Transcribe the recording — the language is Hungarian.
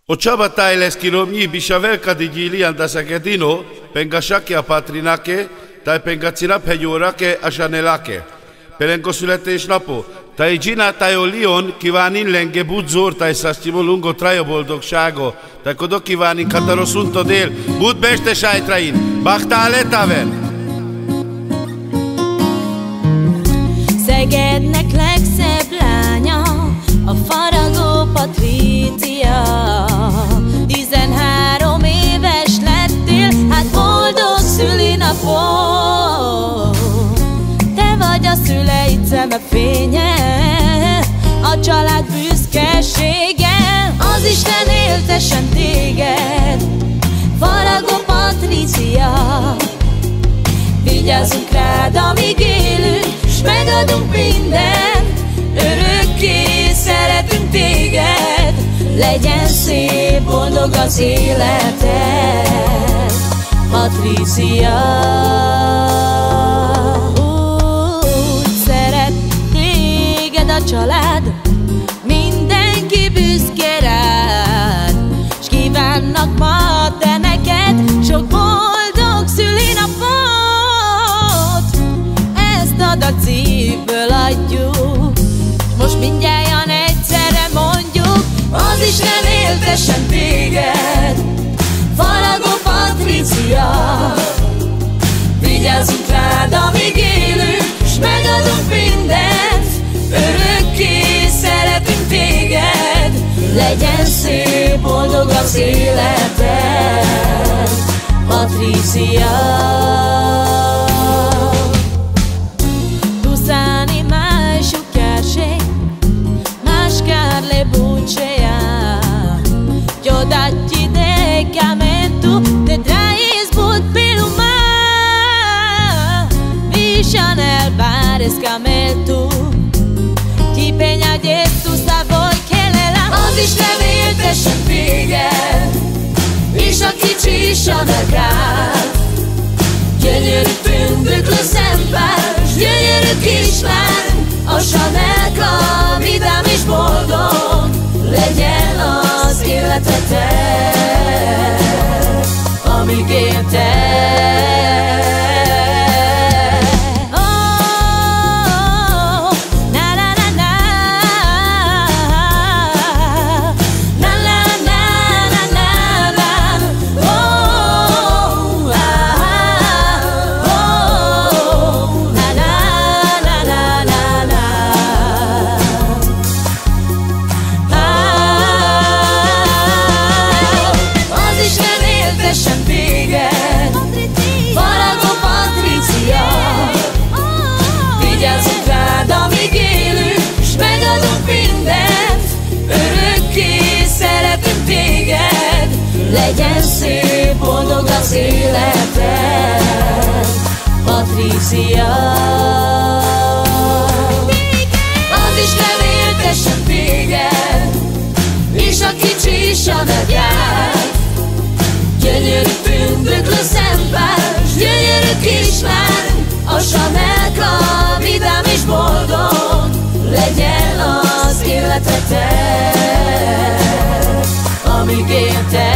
O ciabatai le schiromni bishavelka di gilian da sakedino, pengashakia patrinake, tai pengatsina pejorake ashanelake. Pelenko születés napo, tai gina tai olion kívánin lenge budzor, tai szasztimolungo traja boldogsága, tai kodok kívánin kataroszunta dél, bud beste sájtrain, baktál letaven. Szegednek legszebb lánya, a Faragó Patrícia. 13 éves lettél, hát boldog szülinapod. Te vagy a szüleid szemefénye, a család büszkesége, az Isten éltessen téged, Faragó Patrícia. Vigyázzunk rád, amíg élünk, s megadunk mindent, örökké szeretünk téged, legyen szép, boldog az életed, Patrícia. Úgy szeret téged a család, mindenki büszke rád, s kívánnak ma te neked sok boldog szülinapot. Ezt adat szívből adjuk, most mindjárt egyszerre mondjuk, az Isten éltessen téged, Faragó Patrícia. Vigyázzunk rád, amíg élünk, s megadunk mindent, örökké szeretünk téged, legyen szép, boldog az életed, Patrícia. Dati de chiamentu, te traes but piluma, Vision el bares cameltu, ti peña de tu szaboly kelela. Az Isten éltessen téged, és a kicsi is a negád, gyönyörű tündöklő szempár, s gyönyörű kislány, a Sanelka vidám és boldog, legyen az életetek, amíg éltek. Faragó Patrícia. Vigyázzunk rád, amíg élünk, s megadunk mindent, örökké szeretünk téged, legyen szép, boldog az életed, Patrícia. Az Isten éltessen téged, és a kicsi is a negád, gyönyörű tündöklő szempár, s gyönyörű kislány, a Sanelka vidám és boldog, legyen az életetek, amíg éltek.